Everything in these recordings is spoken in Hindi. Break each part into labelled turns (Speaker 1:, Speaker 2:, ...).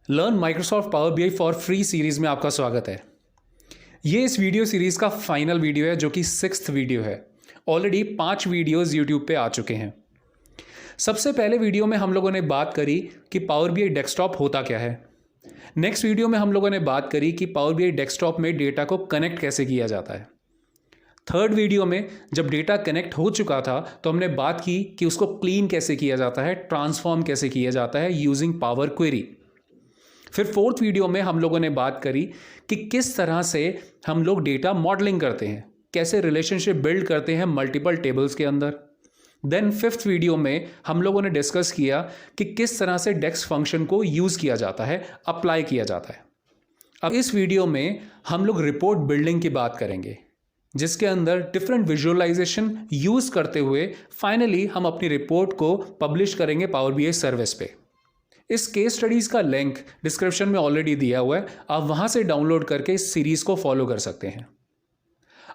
Speaker 1: Learn Microsoft power BI for free series में आपका स्वागत है। ये इस वीडियो सीरीज का फाइनल वीडियो है जो कि 6th वीडियो है। ऑलरेडी 5 वीडियोस यूट्यूब पे आ चुके हैं। सबसे पहले वीडियो में हम लोगों ने बात करी कि पावर बीआई डेस्कटॉप होता क्या है। नेक्स्ट वीडियो में हम लोगों ने बात करी कि पावर बीआई डेस्कटॉप में डेटा को कनेक्ट कैसे किया जाता है। थर्ड वीडियो में जब डेटा कनेक्ट हो चुका था तो हमने बात की कि उसको क्लीन कैसे किया जाता है, ट्रांसफॉर्म कैसे किया जाता है यूजिंग पावर क्वेरी। फिर फोर्थ वीडियो में हम लोगों ने बात करी कि किस तरह से हम लोग डेटा मॉडलिंग करते हैं, कैसे रिलेशनशिप बिल्ड करते हैं मल्टीपल टेबल्स के अंदर। देन फिफ्थ वीडियो में हम लोगों ने डिस्कस किया कि किस तरह से डेक्स फंक्शन को यूज़ किया जाता है, अप्लाई किया जाता है। अब इस वीडियो में हम लोग रिपोर्ट बिल्डिंग की बात करेंगे, जिसके अंदर डिफरेंट विजुअलाइजेशन यूज़ करते हुए फाइनली हम अपनी रिपोर्ट को पब्लिश करेंगे पावर बीआई सर्विस पे। इस केस स्टडीज़ का लिंक डिस्क्रिप्शन में ऑलरेडी दिया हुआ है, आप वहां से डाउनलोड करके इस सीरीज़ को फॉलो कर सकते हैं।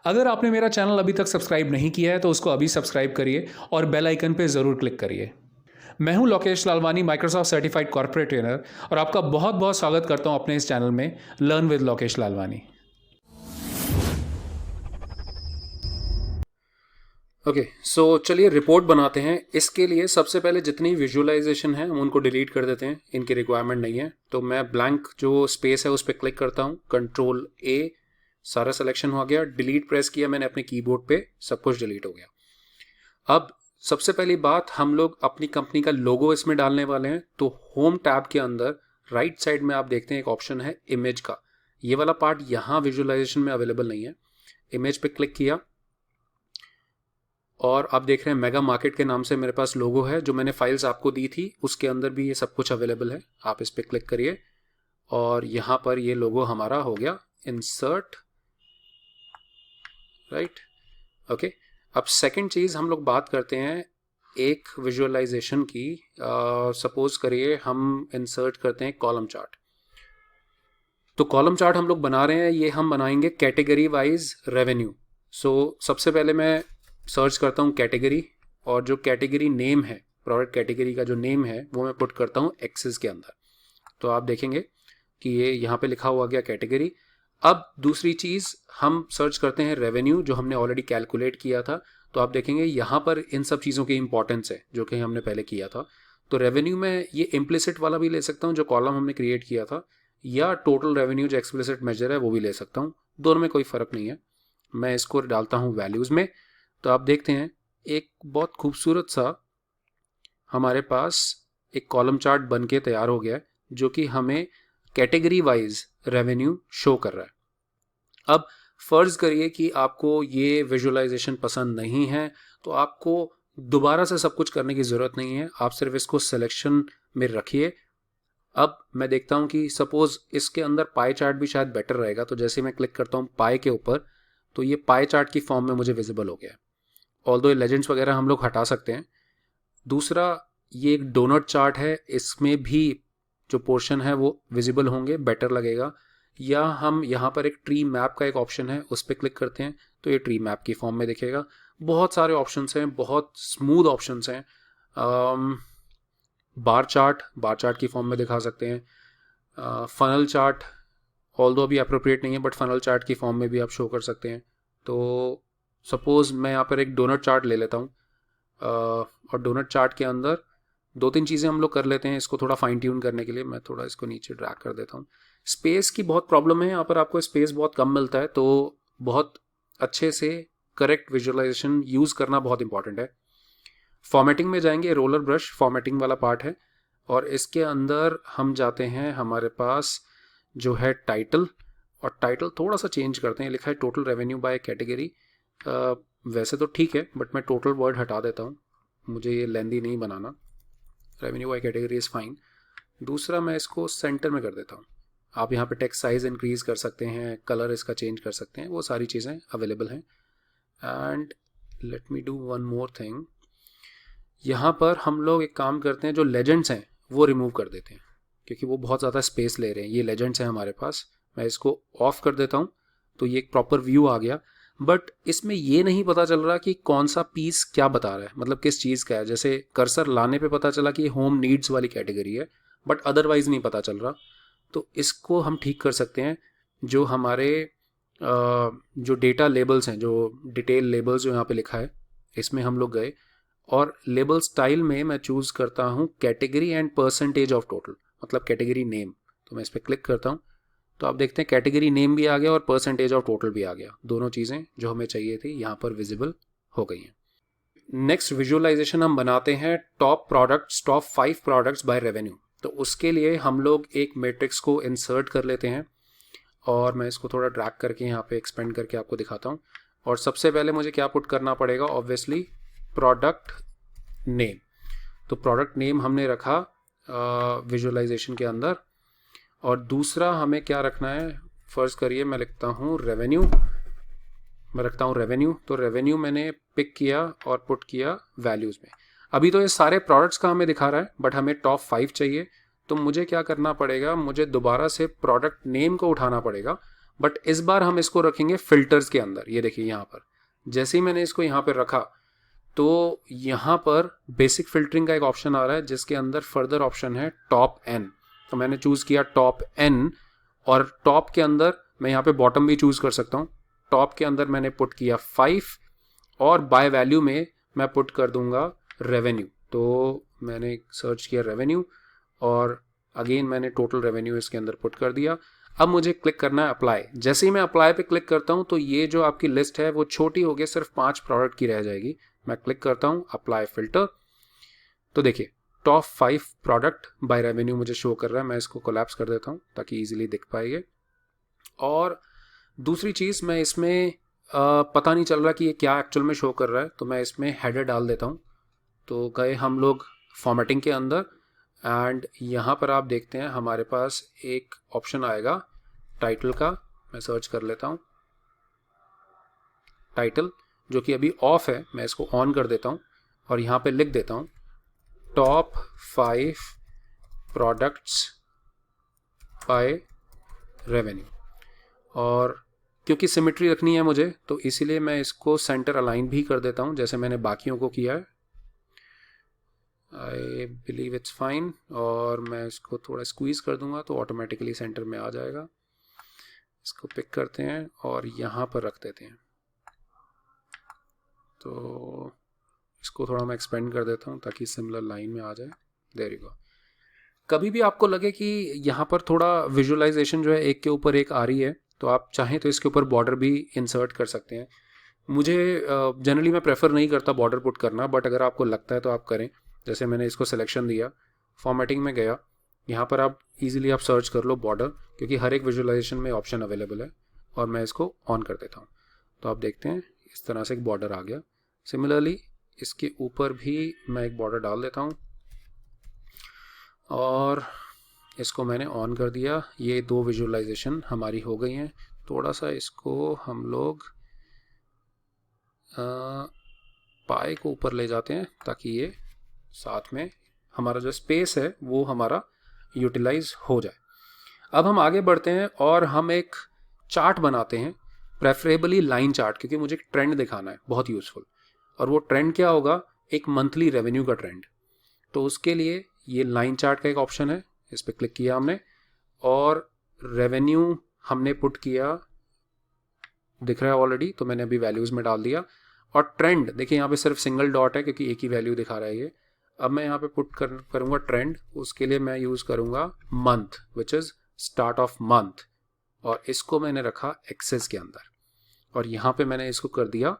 Speaker 1: अगर आपने मेरा चैनल अभी तक सब्सक्राइब नहीं किया है तो उसको अभी सब्सक्राइब करिए और बेल आइकन पे ज़रूर क्लिक करिए। मैं हूं Lokesh Lalwani, Microsoft certified corporate trainer, और आपका बहुत बहुत स्वागत करता हूं अपने इस चैनल में learn with Lokesh Lalwani. Okay, so चलिए रिपोर्ट बनाते हैं। इसके लिए सबसे पहले जितनी विजुअलाइजेशन है हम उनको डिलीट कर देते हैं, इनकी रिक्वायरमेंट नहीं है। तो मैं ब्लैंक जो स्पेस है उस पर क्लिक करता हूँ, कंट्रोल ए, सारा सिलेक्शन हो गया, डिलीट प्रेस किया मैंने अपने कीबोर्ड पे, सब कुछ डिलीट हो गया। अब सबसे पहली बात, हम लोग अपनी कंपनी का लोगो इसमें डालने वाले हैं। तो होम टैब के अंदर राइट साइड में आप देखते हैं एक ऑप्शन है इमेज का। ये वाला पार्ट यहाँ विजुअलाइजेशन में अवेलेबल नहीं है। इमेज पे क्लिक किया और आप देख रहे हैं मेगा मार्केट के नाम से मेरे पास लोगो है। जो मैंने फाइल्स आपको दी थी उसके अंदर भी ये सब कुछ अवेलेबल है। आप इस पर क्लिक करिए और यहाँ पर ये लोगो हमारा हो गया इंसर्ट, राइट। ओके, अब सेकंड चीज़ हम लोग बात करते हैं एक विजुअलाइजेशन की। सपोज करिए हम इंसर्ट करते हैं कॉलम चार्ट। तो कॉलम चार्ट हम लोग बना रहे हैं, ये हम बनाएंगे कैटेगरी वाइज रेवेन्यू। सो सबसे पहले मैं सर्च करता हूँ कैटेगरी, और जो कैटेगरी नेम है, प्रोडक्ट कैटेगरी का जो नेम है वो मैं पुट करता हूँ एक्सेस के अंदर। तो आप देखेंगे कि ये यहाँ पे लिखा हुआ गया कैटेगरी। अब दूसरी चीज़ हम सर्च करते हैं रेवेन्यू, जो हमने ऑलरेडी कैलकुलेट किया था। तो आप देखेंगे यहाँ पर इन सब चीज़ों की इंपॉर्टेंस है जो कि हमने पहले किया था। तो रेवेन्यू में ये इम्प्लिसिट वाला भी ले सकता हूँ जो कॉलम हमने क्रिएट किया था, या टोटल रेवेन्यू जो एक्सप्लिसिट मेजर है वो भी ले सकता हूँ। दोनों में कोई फ़र्क नहीं है। मैं इसको डालता हूँ वैल्यूज़ में। तो आप देखते हैं एक बहुत खूबसूरत सा हमारे पास एक कॉलम चार्ट बन के तैयार हो गया है, जो कि हमें कैटेगरी वाइज रेवेन्यू शो कर रहा है। अब फर्ज करिए कि आपको ये विजुअलाइजेशन पसंद नहीं है, तो आपको दोबारा से सब कुछ करने की ज़रूरत नहीं है। आप सिर्फ इसको सिलेक्शन में रखिए। अब मैं देखता हूँ कि सपोज इसके अंदर पाई चार्ट भी शायद बेटर रहेगा। तो जैसे मैं क्लिक करता हूँ पाई के ऊपर, तो ये पाई चार्ट की फॉर्म में मुझे विजिबल हो गया है। ऑल्दो लेजेंड्स वगैरह हम लोग हटा सकते हैं। दूसरा, ये एक डोनट चार्ट है, इसमें भी जो पोर्शन है वो विजिबल होंगे, बेटर लगेगा। या हम यहाँ पर एक ट्री मैप का एक ऑप्शन है, उस पर क्लिक करते हैं तो ये ट्री मैप की फॉर्म में दिखेगा। बहुत सारे ऑप्शंस हैं, बहुत स्मूथ ऑप्शंस हैं। बार चार्ट की फॉर्म में दिखा सकते हैं। फनल चार्ट ऑल्दो अभी अप्रोप्रिएट नहीं है, बट फनल चार्ट की फॉर्म में भी आप शो कर सकते हैं। तो सपोज मैं यहाँ पर एक डोनट चार्ट ले लेता हूँ, और डोनट चार्ट के अंदर 2-3 चीज़ें हम लोग कर लेते हैं इसको थोड़ा फाइन ट्यून करने के लिए। मैं थोड़ा इसको नीचे ड्रैग कर देता हूँ। स्पेस की बहुत प्रॉब्लम है यहाँ पर, आपको स्पेस बहुत कम मिलता है, तो बहुत अच्छे से करेक्ट विजुअलाइजेशन यूज़ करना बहुत इंपॉर्टेंट है। फॉर्मेटिंग में जाएंगे, रोलर ब्रश फॉर्मेटिंग वाला पार्ट है, और इसके अंदर हम जाते हैं, हमारे पास जो है टाइटल, और टाइटल थोड़ा सा चेंज करते हैं। लिखा है टोटल रेवेन्यू बाय कैटेगरी। वैसे तो ठीक है, बट मैं टोटल वर्ड हटा देता हूँ, मुझे ये लेंदी नहीं बनाना। Revenue by category is fine. दूसरा, मैं इसको सेंटर में कर देता हूँ। आप यहाँ पे टेक्स्ट साइज इंक्रीज़ कर सकते हैं, कलर इसका चेंज कर सकते हैं, वो सारी चीज़ें अवेलेबल हैं। And let me do one more thing. यहाँ पर हम लोग एक काम करते हैं, जो लेजेंड्स हैं वो रिमूव कर देते हैं, क्योंकि वो बहुत ज़्यादा स्पेस ले रहे हैं। ये लेजेंड्स हैं हमारे पास, मैं इसको ऑफ कर देता हूँ तो ये एक प्रॉपर व्यू आ गया। बट इसमें ये नहीं पता चल रहा कि कौन सा पीस क्या बता रहा है, मतलब किस चीज़ का है। जैसे कर्सर लाने पे पता चला कि होम नीड्स वाली कैटेगरी है, बट अदरवाइज नहीं पता चल रहा। तो इसको हम ठीक कर सकते हैं। जो हमारे जो डेटा लेबल्स हैं, जो डिटेल लेबल्स जो यहाँ पे लिखा है, इसमें हम लोग गए और लेबल स्टाइल में मैं चूज़ करता हूँ category and percentage of total, मतलब कैटेगरी नेम। तो मैं इस पर क्लिक करता हूँ तो आप देखते हैं कैटेगरी नेम भी आ गया और परसेंटेज ऑफ टोटल भी आ गया। दोनों चीज़ें जो हमें चाहिए थी यहाँ पर विजिबल हो गई हैं। नेक्स्ट विजुअलाइजेशन हम बनाते हैं टॉप 5 प्रोडक्ट्स बाय रेवेन्यू। तो उसके लिए हम लोग एक मैट्रिक्स को इंसर्ट कर लेते हैं और मैं इसको थोड़ा ड्रैग करके यहाँ पे एक्सपेंड करके आपको दिखाता हूँ। और सबसे पहले मुझे क्या पुट करना पड़ेगा, ऑब्वियसली प्रोडक्ट नेम। तो प्रोडक्ट नेम हमने रखा विजुअलाइजेशन के अंदर। और दूसरा हमें क्या रखना है, फर्ज करिए मैं लिखता हूँ रेवेन्यू, मैं रखता हूँ रेवेन्यू। तो रेवेन्यू मैंने पिक किया और पुट किया वैल्यूज़ में। अभी तो ये सारे प्रोडक्ट्स का हमें दिखा रहा है, बट हमें टॉप 5 चाहिए। तो मुझे क्या करना पड़ेगा, मुझे दोबारा से प्रोडक्ट नेम को उठाना पड़ेगा, बट इस बार हम इसको रखेंगे फिल्टर्स के अंदर। ये देखिए यहाँ पर जैसे ही मैंने इसको यहाँ पर रखा तो यहाँ पर बेसिक फिल्टरिंग का एक ऑप्शन आ रहा है जिसके अंदर फर्दर ऑप्शन है टॉप एन। तो मैंने चूज़ किया टॉप एन और टॉप के अंदर मैं यहाँ पे बॉटम भी चूज़ कर सकता हूँ। टॉप के अंदर मैंने पुट किया 5 और बाय वैल्यू में मैं पुट कर दूंगा रेवेन्यू। तो मैंने सर्च किया रेवेन्यू और अगेन मैंने टोटल रेवेन्यू इसके अंदर पुट कर दिया। अब मुझे क्लिक करना है अप्लाई। जैसे ही मैं अप्लाई पे क्लिक करता हूँ तो ये जो आपकी लिस्ट है वो छोटी हो गई, सिर्फ 5 प्रोडक्ट की रह जाएगी। मैं क्लिक करता हूँ अप्लाई फिल्टर, तो देखिए टॉप 5 प्रोडक्ट बाय रेवेन्यू मुझे शो कर रहा है। मैं इसको कोलैप्स कर देता हूँ ताकि इजीली दिख पाएगा। और दूसरी चीज़, मैं इसमें पता नहीं चल रहा कि ये क्या एक्चुअल में शो कर रहा है, तो मैं इसमें हेडर डाल देता हूँ। तो गए हम लोग फॉर्मेटिंग के अंदर एंड यहाँ पर आप देखते हैं हमारे पास एक ऑप्शन आएगा टाइटल का। मैं सर्च कर लेता हूँ टाइटल, जो कि अभी ऑफ है। मैं इसको ऑन कर देता हूँ और यहाँ पे लिख देता हूँ टॉप 5 प्रोडक्ट्स बाय रेवेन्यू। और क्योंकि सिमेट्री रखनी है मुझे तो इसीलिए मैं इसको सेंटर अलाइन भी कर देता हूँ जैसे मैंने बाकियों को किया है। I believe it's fine. और मैं इसको थोड़ा स्क्वीज़ कर दूंगा तो ऑटोमेटिकली सेंटर में आ जाएगा। इसको पिक करते हैं और यहाँ पर रख देते हैं। तो इसको थोड़ा मैं एक्सपेंड कर देता हूँ ताकि सिमिलर लाइन में आ जाए। There you go. कभी भी आपको लगे कि यहाँ पर थोड़ा विजुअलाइजेशन जो है एक के ऊपर एक आ रही है तो आप चाहें तो इसके ऊपर बॉर्डर भी इंसर्ट कर सकते हैं। मुझे जनरली मैं प्रेफर नहीं करता बॉर्डर पुट करना, बट अगर आपको लगता है तो आप करें। जैसे मैंने इसको सिलेक्शन दिया, फॉर्मेटिंग में गया, यहाँ पर आप इजीली आप सर्च कर लो बॉर्डर, क्योंकि हर एक विजुअलाइजेशन में ऑप्शन अवेलेबल है। और मैं इसको ऑन कर देता हूँ तो आप देखते हैं इस तरह से एक बॉर्डर आ गया। सिमिलरली इसके ऊपर भी मैं एक बॉर्डर डाल देता हूँ और इसको मैंने ऑन कर दिया। ये 2 विजुअलाइजेशन हमारी हो गई हैं। थोड़ा सा इसको हम लोग पाई को ऊपर ले जाते हैं ताकि ये साथ में हमारा जो स्पेस है वो हमारा यूटिलाइज हो जाए। अब हम आगे बढ़ते हैं और हम एक चार्ट बनाते हैं, प्रेफरेबली लाइन चार्ट, क्योंकि मुझे एक ट्रेंड दिखाना है बहुत यूज़फुल। और वो ट्रेंड क्या होगा, एक मंथली रेवेन्यू का ट्रेंड। तो उसके लिए ये लाइन चार्ट का एक ऑप्शन है, इस पर क्लिक किया हमने और रेवेन्यू हमने पुट किया, दिख रहा है ऑलरेडी, तो मैंने अभी वैल्यूज़ में डाल दिया। और ट्रेंड देखिए यहाँ पे सिर्फ सिंगल डॉट है क्योंकि एक ही वैल्यू दिखा रहा है ये। अब मैं यहाँ पे पुट करूँगा ट्रेंड, उसके लिए मैं यूज़ करूँगा month, which is start of month, और इसको मैंने रखा एक्सेस के अंदर। और यहाँ पे मैंने इसको कर दिया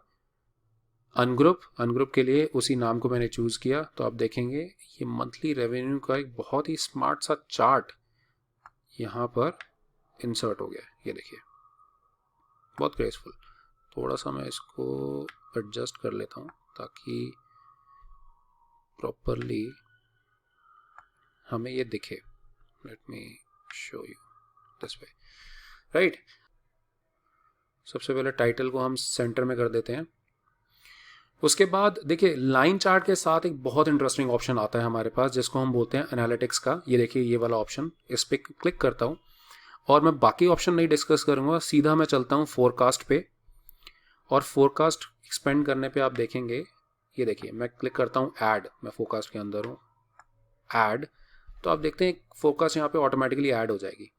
Speaker 1: अनग्रुप। अनग्रुप के लिए उसी नाम को मैंने चूज़ किया। तो आप देखेंगे ये मंथली रेवेन्यू का एक बहुत ही स्मार्ट सा चार्ट यहाँ पर इंसर्ट हो गया। ये देखिए बहुत ग्रेसफुल। थोड़ा सा मैं इसको एडजस्ट कर लेता हूँ ताकि प्रॉपरली हमें ये दिखे। Let me show you this way, right. सबसे पहले टाइटल को हम सेंटर में कर देते हैं। उसके बाद देखिए लाइन चार्ट के साथ एक बहुत इंटरेस्टिंग ऑप्शन आता है हमारे पास जिसको हम बोलते हैं एनालिटिक्स का। ये देखिए ये वाला ऑप्शन, इस पर क्लिक करता हूँ और मैं बाकी ऑप्शन नहीं डिस्कस करूँगा, सीधा मैं चलता हूँ फोरकास्ट पे। और फोरकास्ट एक्सपेंड करने पे आप देखेंगे, ये देखिए मैं क्लिक करता हूँ ऐड, मैं फोरकास्ट के अंदर हूँ, ऐड। तो आप देखते हैं फोरकास्ट यहाँ पे ऑटोमेटिकली ऐड हो जाएगी।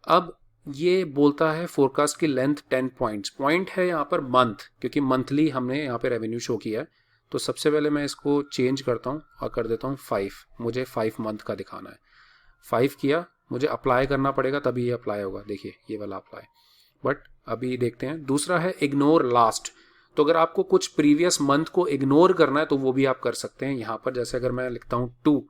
Speaker 1: अब ये बोलता है फोरकास्ट की लेंथ 10 पॉइंट्स, पॉइंट है यहाँ पर मंथ, क्योंकि मंथली हमने यहाँ पे रेवेन्यू शो किया है। तो सबसे पहले मैं इसको चेंज करता हूँ और कर देता हूँ 5, मुझे 5 मंथ का दिखाना है। 5 किया, मुझे अप्लाई करना पड़ेगा तभी ये अप्लाई होगा, देखिए ये वाला अप्लाई। बट अभी देखते हैं। दूसरा है इग्नोर लास्ट, तो अगर आपको कुछ प्रीवियस मंथ को इग्नोर करना है तो वो भी आप कर सकते हैं यहाँ पर। जैसे अगर मैं लिखता हूँ 2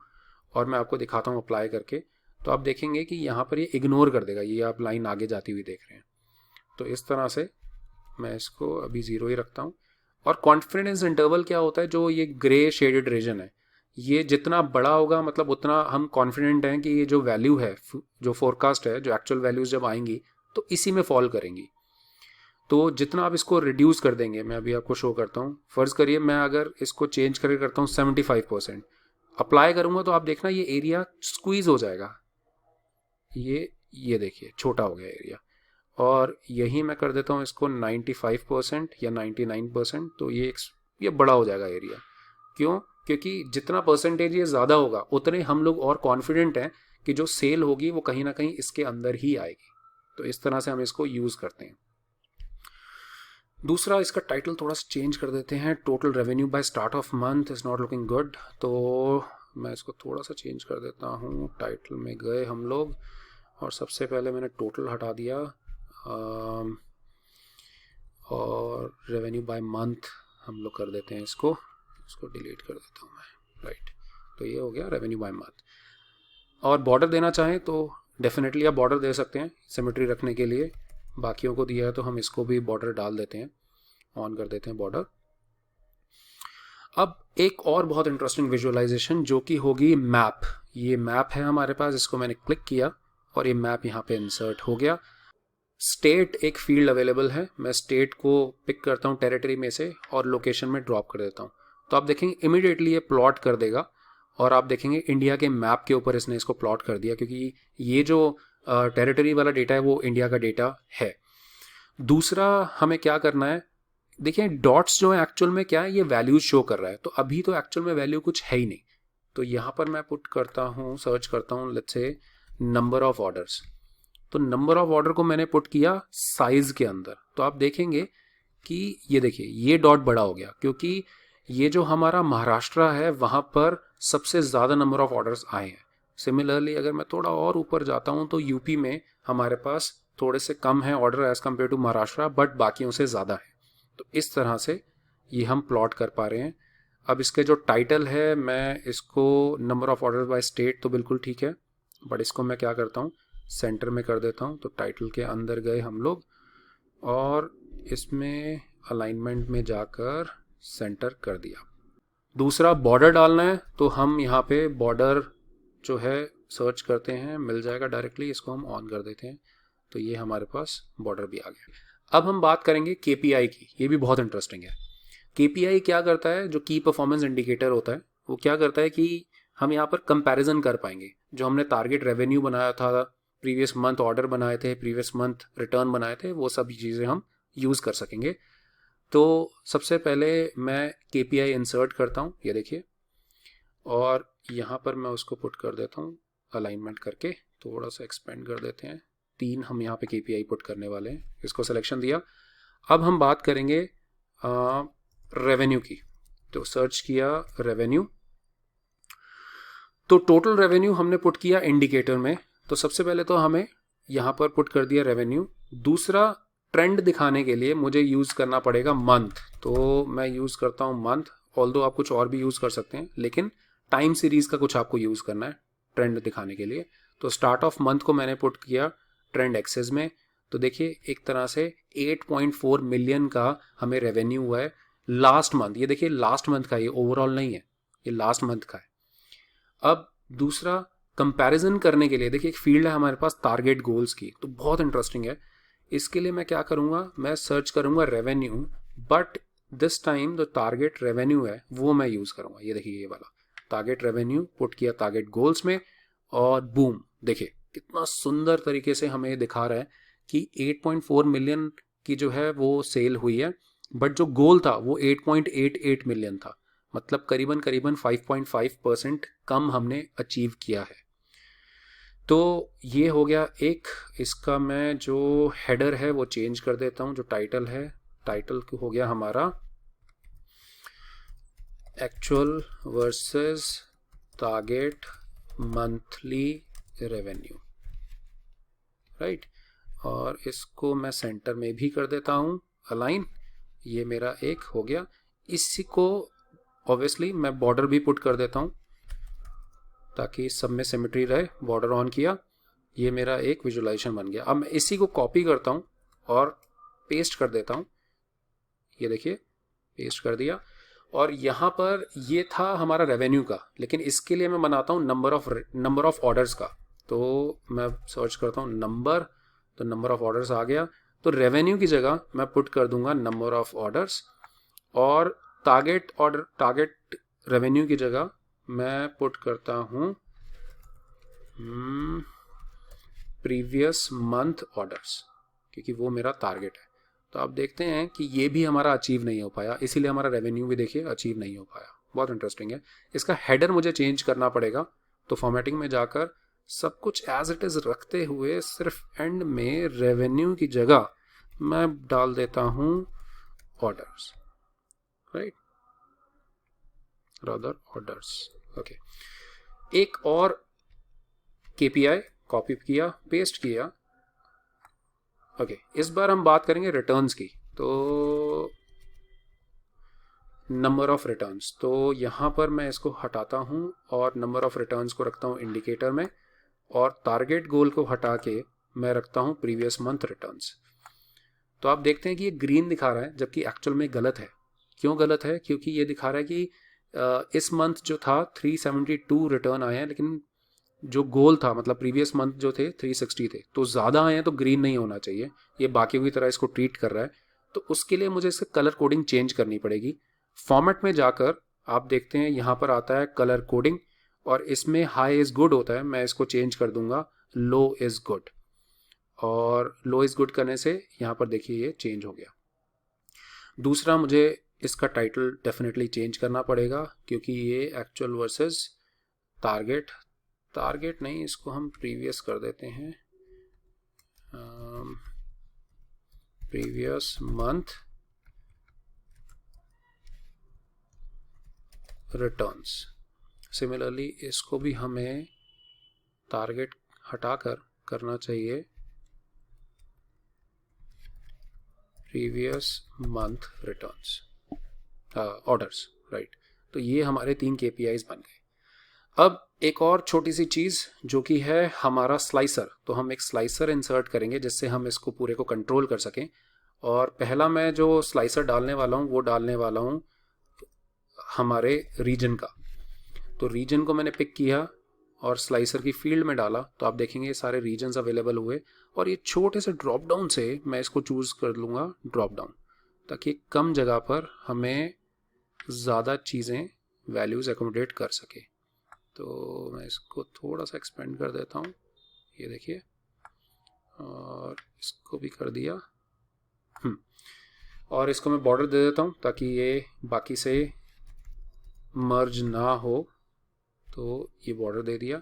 Speaker 1: और मैं आपको दिखाता हूँ अप्लाई करके, तो आप देखेंगे कि यहाँ पर ये इग्नोर कर देगा, ये आप लाइन आगे जाती हुई देख रहे हैं। तो इस तरह से मैं इसको अभी 0 ही रखता हूँ। और कॉन्फिडेंस इंटरवल क्या होता है, जो ये ग्रे शेडेड रीजन है, ये जितना बड़ा होगा मतलब उतना हम कॉन्फिडेंट हैं कि ये जो वैल्यू है, जो फोरकास्ट है, जो एक्चुअल वैल्यूज जब आएंगी तो इसी में फॉल करेंगी। तो जितना आप इसको रिड्यूस कर देंगे, मैं अभी आपको शो करता हूँ। फर्ज करिए मैं अगर इसको चेंज करके करता हूँ 75%, अप्लाई करूँगा तो आप देखना ये एरिया स्क्वीज हो जाएगा, ये देखिए छोटा हो गया एरिया। और यही मैं कर देता हूँ इसको 95% या 99%, तो ये बड़ा हो जाएगा एरिया। क्यों? क्योंकि जितना परसेंटेज ये ज़्यादा होगा उतने हम लोग और कॉन्फिडेंट हैं कि जो सेल होगी वो कहीं ना कहीं इसके अंदर ही आएगी। तो इस तरह से हम इसको यूज़ करते हैं। दूसरा, इसका टाइटल थोड़ा सा चेंज कर देते हैं। Total revenue by start of month is not looking good, तो मैं इसको थोड़ा सा चेंज कर देता हूँ। टाइटल में गए हम लोग और सबसे पहले मैंने टोटल हटा दिया और रेवेन्यू बाय मंथ हम लोग कर देते हैं इसको डिलीट कर देता हूँ मैं, राइट। तो ये हो गया रेवेन्यू बाय मंथ। और बॉर्डर देना चाहें तो डेफिनेटली आप बॉर्डर दे सकते हैं सिमेट्री रखने के लिए। बाकियों को दिया है तो हम इसको भी बॉर्डर डाल देते हैं, ऑन कर देते हैं बॉर्डर। अब एक और बहुत इंटरेस्टिंग विजुअलाइजेशन जो कि होगी मैप। ये मैप है हमारे पास, इसको मैंने क्लिक किया और ये मैप यहाँ पे इंसर्ट हो गया। स्टेट एक फील्ड अवेलेबल है, मैं स्टेट को पिक करता हूँ टेरिटरी में से और लोकेशन में ड्रॉप कर देता हूँ। तो आप देखेंगे इमीडिएटली ये प्लॉट कर देगा और आप देखेंगे इंडिया के मैप के ऊपर इसने इसको प्लॉट कर दिया, क्योंकि ये जो टेरिटरी वाला डेटा है वो इंडिया का डेटा है। दूसरा हमें क्या करना है, देखिए डॉट्स जो है एक्चुअल में क्या है, ये वैल्यूज शो कर रहा है। तो अभी तो एक्चुअल में वैल्यू कुछ है ही नहीं। तो यहाँ पर मैं पुट करता हूँ, सर्च करता हूँ let's say number of orders. तो नंबर ऑफ ऑर्डर को मैंने पुट किया साइज के अंदर। तो आप देखेंगे कि ये देखिए ये डॉट बड़ा हो गया, क्योंकि ये जो हमारा महाराष्ट्र है वहाँ पर सबसे ज़्यादा नंबर ऑफ ऑर्डर्स आए हैं। सिमिलरली अगर मैं थोड़ा और ऊपर जाता हूँ तो यूपी में हमारे पास थोड़े से कम है order as compare to Maharashtra, but बाकियों से ज़्यादा है। तो इस तरह से ये हम प्लॉट कर पा रहे हैं। अब इसके जो टाइटल है, मैं इसको number of order by state तो बिल्कुल ठीक है, बट इसको मैं क्या करता हूँ सेंटर में कर देता हूँ। तो टाइटल के अंदर गए हम लोग और इसमें अलाइनमेंट में जाकर सेंटर कर दिया। दूसरा बॉर्डर डालना है तो हम यहाँ पे बॉर्डर जो है सर्च करते हैं, मिल जाएगा डायरेक्टली, इसको हम ऑन कर देते हैं। तो ये हमारे पास बॉर्डर भी आ गया। अब हम बात करेंगे केपीआई की, ये भी बहुत इंटरेस्टिंग है। केपीआई क्या करता है, जो की परफॉर्मेंस इंडिकेटर होता है वो क्या करता है कि हम यहाँ पर कंपैरिजन कर पाएंगे। जो हमने टारगेट रेवेन्यू बनाया था, प्रीवियस मंथ ऑर्डर बनाए थे, प्रीवियस मंथ रिटर्न बनाए थे, वो सब चीज़ें हम यूज़ कर सकेंगे। तो सबसे पहले मैं केपीआई इंसर्ट करता हूँ, ये देखिए, और यहाँ पर मैं उसको पुट कर देता हूँ अलाइनमेंट करके, थोड़ा सा एक्सपेंड कर देते हैं। 3 हम यहाँ पे केपीआई पुट करने वाले हैं, इसको सिलेक्शन दिया। अब हम बात करेंगे रेवेन्यू की। तो सर्च किया रेवेन्यू, तो टोटल रेवेन्यू हमने पुट किया इंडिकेटर में। तो सबसे पहले तो हमें यहाँ पर पुट कर दिया रेवेन्यू। दूसरा, ट्रेंड दिखाने के लिए मुझे यूज़ करना पड़ेगा मंथ, तो मैं यूज़ करता हूँ मंथ। ऑल्दो आप कुछ और भी यूज़ कर सकते हैं, लेकिन टाइम सीरीज़ का कुछ आपको यूज़ करना है ट्रेंड दिखाने के लिए। तो स्टार्ट ऑफ मंथ को मैंने पुट किया ट्रेंड एक्सेस में। तो देखिए एक तरह से 8.4 मिलियन का हमें रेवेन्यू हुआ है लास्ट मंथ। ये देखिए लास्ट मंथ का, ये ओवरऑल नहीं है, ये लास्ट मंथ का है। अब दूसरा, कंपैरिजन करने के लिए देखिए एक फील्ड है हमारे पास टारगेट गोल्स की, तो बहुत इंटरेस्टिंग है। इसके लिए मैं क्या करूँगा, मैं सर्च करूँगा रेवेन्यू, बट दिस टाइम जो टारगेट रेवेन्यू है वो मैं यूज़ करूँगा। ये देखिए ये वाला टारगेट रेवेन्यू पुट किया टारगेट गोल्स में, और बूम, देखिए कितना सुंदर तरीके से हमें दिखा रहा है कि 8.4 मिलियन की जो है वो सेल हुई है, बट जो गोल था वो 8.88 मिलियन था। मतलब करीबन 5.5% कम हमने अचीव किया है। तो ये हो गया एक। इसका मैं जो हेडर है वो चेंज कर देता हूँ, जो टाइटल है, टाइटल हो गया हमारा actual versus target monthly revenue, right. और इसको मैं सेंटर में भी कर देता हूँ अलाइन। ये मेरा एक हो गया। इसी को ऑब्वियसली मैं बॉर्डर भी पुट कर देता हूँ ताकि सब में सिमेट्री रहे। बॉर्डर ऑन किया, ये मेरा एक विजुअलाइजेशन बन गया। अब मैं इसी को कॉपी करता हूँ और पेस्ट कर देता हूँ। ये देखिए पेस्ट कर दिया। और यहाँ पर ये था हमारा रेवेन्यू का, लेकिन इसके लिए मैं बनाता हूँ नंबर ऑफ ऑर्डर्स का। तो मैं सर्च करता हूँ नंबर, तो नंबर ऑफ ऑर्डर्स आ गया। तो रेवेन्यू की जगह मैं पुट कर दूंगा नंबर ऑफ ऑर्डर्स, और टारगेट रेवेन्यू की जगह मैं पुट करता हूँ प्रीवियस मंथ ऑर्डर्स, क्योंकि वो मेरा टारगेट है। तो आप देखते हैं कि ये भी हमारा अचीव नहीं हो पाया, इसीलिए हमारा रेवेन्यू भी देखिए अचीव नहीं हो पाया। बहुत इंटरेस्टिंग है। इसका हेडर मुझे चेंज करना पड़ेगा, तो फॉर्मेटिंग में जाकर सब कुछ एज इट इज रखते हुए सिर्फ एंड में रेवेन्यू की जगह मैं डाल देता हूं orders, right, rather orders. Okay, एक और केपीआई कॉपी किया, पेस्ट किया। ओके, इस बार हम बात करेंगे रिटर्न्स की। तो नंबर ऑफ रिटर्न्स, तो यहाँ पर मैं इसको हटाता हूँ और नंबर ऑफ रिटर्न्स को रखता हूँ इंडिकेटर में, और टारगेट गोल को हटा के मैं रखता हूँ प्रीवियस मंथ रिटर्न्स। तो आप देखते हैं कि ये ग्रीन दिखा रहा है, जबकि एक्चुअल में गलत है। क्यों गलत है? क्योंकि ये दिखा रहा है कि इस मंथ जो था 372 रिटर्न आए हैं, लेकिन जो गोल था, मतलब प्रीवियस मंथ जो थे 360 थे, तो ज़्यादा आए हैं, तो ग्रीन नहीं होना चाहिए। ये बाकियों की तरह इसको ट्रीट कर रहा है। तो उसके लिए मुझे इसका कलर कोडिंग चेंज करनी पड़ेगी। फॉर्मेट में जाकर आप देखते हैं यहाँ पर आता है कलर कोडिंग, और इसमें हाई इज़ गुड होता है। मैं इसको चेंज कर दूंगा लो इज़ गुड, और लो इज़ गुड करने से यहाँ पर देखिए ये चेंज हो गया। दूसरा, मुझे इसका टाइटल डेफिनेटली चेंज करना पड़ेगा, क्योंकि ये एक्चुअल वर्सेस टारगेट नहीं, इसको हम प्रीवियस कर देते हैं, प्रीवियस मंथ रिटर्न्स। सिमिलरली इसको भी हमें टारगेट हटाकर करना चाहिए previous month returns orders, right. तो ये हमारे 3 KPIs बन गए। अब एक और छोटी सी चीज़ जो कि है हमारा स्लाइसर। तो हम एक स्लाइसर इंसर्ट करेंगे जिससे हम इसको पूरे को कंट्रोल कर सकें। और पहला मैं जो स्लाइसर डालने वाला हूँ वो डालने वाला हूँ हमारे रीजन का। तो रीजन को मैंने पिक किया और स्लाइसर की फील्ड में डाला, तो आप देखेंगे ये सारे रीजन्स अवेलेबल हुए। और ये छोटे से ड्रॉप डाउन से मैं इसको चूज़ कर लूँगा ड्रॉप डाउन, ताकि कम जगह पर हमें ज़्यादा चीज़ें वैल्यूज़ एकोमोडेट कर सके। तो मैं इसको थोड़ा सा एक्सपेंड कर देता हूँ, ये देखिए, और इसको भी कर दिया। और इसको मैं बॉर्डर दे देता हूँ ताकि ये बाकी से मर्ज ना हो, तो ये बॉर्डर दे दिया।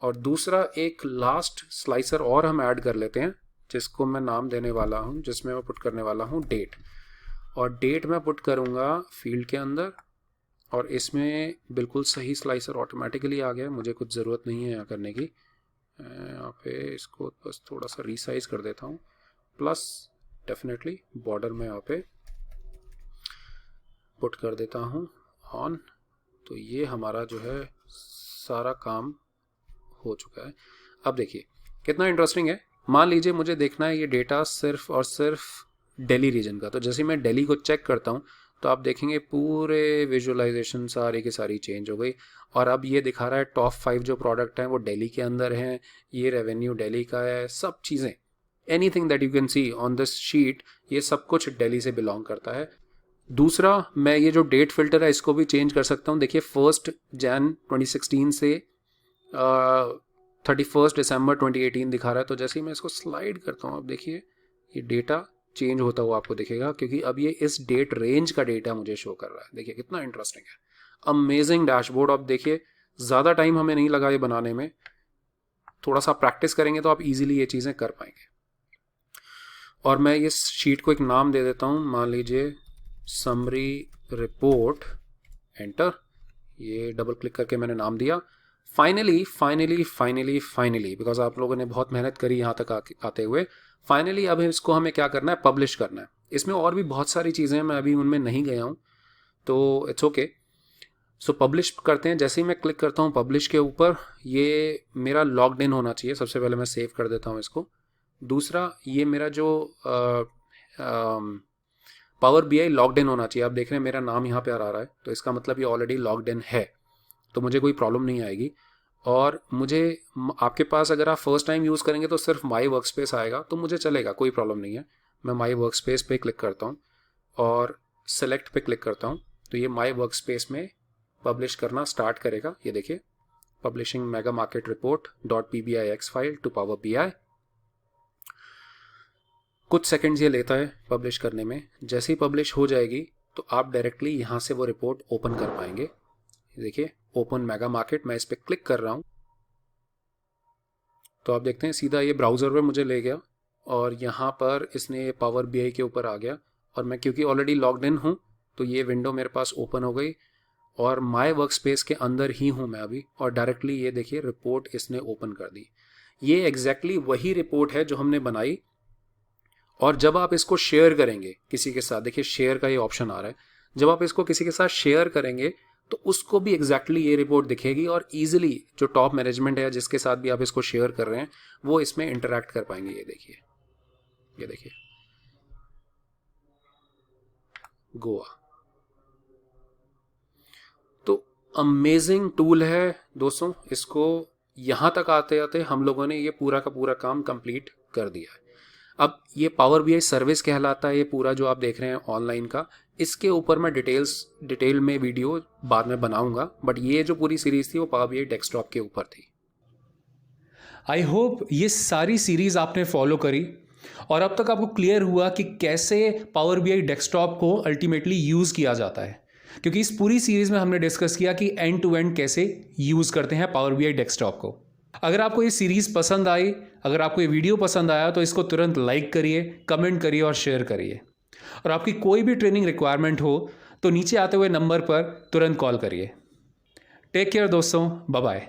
Speaker 1: और दूसरा एक लास्ट स्लाइसर और हम ऐड कर लेते हैं, जिसको मैं नाम देने वाला हूँ, जिसमें मैं पुट करने वाला हूँ डेट। और डेट मैं पुट करूँगा फील्ड के अंदर, और इसमें बिल्कुल सही स्लाइसर ऑटोमेटिकली आ गया, मुझे कुछ ज़रूरत नहीं है यहाँ करने की। यहाँ पे इसको बस थोड़ा सा रीसाइज कर देता हूँ, प्लस डेफिनेटली बॉर्डर में यहाँ पे पुट कर देता हूँ ऑन। तो ये हमारा जो है सारा काम हो चुका है। अब देखिए कितना इंटरेस्टिंग है। मान लीजिए मुझे देखना है ये डेटा सिर्फ और सिर्फ दिल्ली रीजन का। तो जैसे मैं दिल्ली को चेक करता हूँ तो आप देखेंगे पूरे विजुअलाइजेशन सारी की सारी चेंज हो गई। और अब ये दिखा रहा है टॉप 5 जो प्रोडक्ट हैं वो दिल्ली के अंदर हैं, ये रेवेन्यू दिल्ली का है, सब चीज़ें, anything that you can see on this sheet, ये सब कुछ दिल्ली से बिलोंग करता है। दूसरा, मैं ये जो डेट फिल्टर है इसको भी चेंज कर सकता हूँ। देखिए 1 जनवरी 2016 से 31 दिसंबर 2018 दिखा रहा है। तो जैसे ही मैं इसको स्लाइड करता हूँ, आप देखिए ये डेटा चेंज होता हुआ आपको दिखेगा, क्योंकि अब ये इस डेट रेंज का डेटा मुझे शो कर रहा है। देखिए कितना इंटरेस्टिंग है, अमेजिंग डैशबोर्ड। अब देखिए ज़्यादा टाइम हमें नहीं लगा ये बनाने में, थोड़ा सा प्रैक्टिस करेंगे तो आप इजीली ये चीज़ें कर पाएंगे। और मैं इस शीट को एक नाम दे देता हूँ, मान लीजिए समरी रिपोर्ट, एंटर। ये डबल क्लिक करके मैंने नाम दिया। Finally finally finally finally, because आप लोगों ने बहुत मेहनत करी यहाँ तक आते हुए, फाइनली अब इसको हमें क्या करना है, पब्लिश करना है। इसमें और भी बहुत सारी चीज़ें हैं, मैं अभी उनमें नहीं गया हूँ, तो इट्स ओके। सो पब्लिश करते हैं। जैसे ही मैं क्लिक करता हूँ पब्लिश के ऊपर, ये मेरा लॉग्ड इन होना चाहिए। सबसे पहले मैं सेव कर देता हूँ इसको। दूसरा, ये मेरा जो पावर BI लॉग्ड इन होना चाहिए। आप देख रहे हैं मेरा नाम यहाँ पे आ रहा है, तो इसका मतलब ये ऑलरेडी लॉग्ड इन है, तो मुझे कोई प्रॉब्लम नहीं आएगी। और मुझे, आपके पास अगर आप फर्स्ट टाइम यूज़ करेंगे तो सिर्फ माई वर्क स्पेस आएगा, तो मुझे चलेगा, कोई प्रॉब्लम नहीं है। मैं माई वर्क स्पेस पे क्लिक करता हूँ और सेलेक्ट पे क्लिक करता हूँ, तो ये माई वर्क स्पेस में पब्लिश करना स्टार्ट करेगा। ये देखिए, publishing mega market report .pbix file to power BI। कुछ सेकंड्स ये लेता है पब्लिश करने में। जैसे ही पब्लिश हो जाएगी तो आप डायरेक्टली यहाँ से वो रिपोर्ट ओपन कर पाएंगे। देखिए, ओपन मेगा मार्केट, मैं इस पर क्लिक कर रहा हूँ तो आप देखते हैं सीधा ये ब्राउज़र पे मुझे ले गया और यहाँ पर इसने पावर BI के ऊपर आ गया। और मैं क्योंकि ऑलरेडी लॉग्ड इन हूँ तो ये विंडो मेरे पास ओपन हो गई और माय वर्क स्पेस के अंदर ही हूँ मैं अभी, और डायरेक्टली ये देखिए रिपोर्ट इसने ओपन कर दी। ये एग्जैक्टली वही रिपोर्ट है जो हमने बनाई। और जब आप इसको शेयर करेंगे किसी के साथ, देखिए शेयर का ये ऑप्शन आ रहा है, जब आप इसको किसी के साथ शेयर करेंगे तो उसको भी एग्जैक्टली ये रिपोर्ट दिखेगी और इजीली जो टॉप मैनेजमेंट है जिसके साथ भी आप इसको शेयर कर रहे हैं वो इसमें इंटरैक्ट कर पाएंगे। ये देखिए, ये देखिए, गोवा। तो अमेजिंग टूल है दोस्तों। इसको यहाँ तक आते आते हम लोगों ने ये पूरा का पूरा काम कंप्लीट कर दिया है। अब ये पावर BI सर्विस कहलाता है, ये पूरा जो आप देख रहे हैं ऑनलाइन का। इसके ऊपर मैं डिटेल में वीडियो बाद में बनाऊंगा, बट ये जो पूरी सीरीज थी वो पावर BI डेस्कटॉप के ऊपर थी।
Speaker 2: आई होप ये सारी सीरीज आपने फॉलो करी और अब तक आपको क्लियर हुआ कि कैसे पावर BI डेस्कटॉप को अल्टीमेटली यूज़ किया जाता है, क्योंकि इस पूरी सीरीज में हमने डिस्कस किया कि एंड टू एंड कैसे यूज़ करते हैं पावर BI डेस्कटॉप को। अगर आपको ये सीरीज पसंद आई, अगर आपको ये वीडियो पसंद आया तो इसको तुरंत लाइक करिए, कमेंट करिए और शेयर करिए। और आपकी कोई भी ट्रेनिंग रिक्वायरमेंट हो तो नीचे आते हुए नंबर पर तुरंत कॉल करिए। टेक केयर दोस्तों, बाय बाय।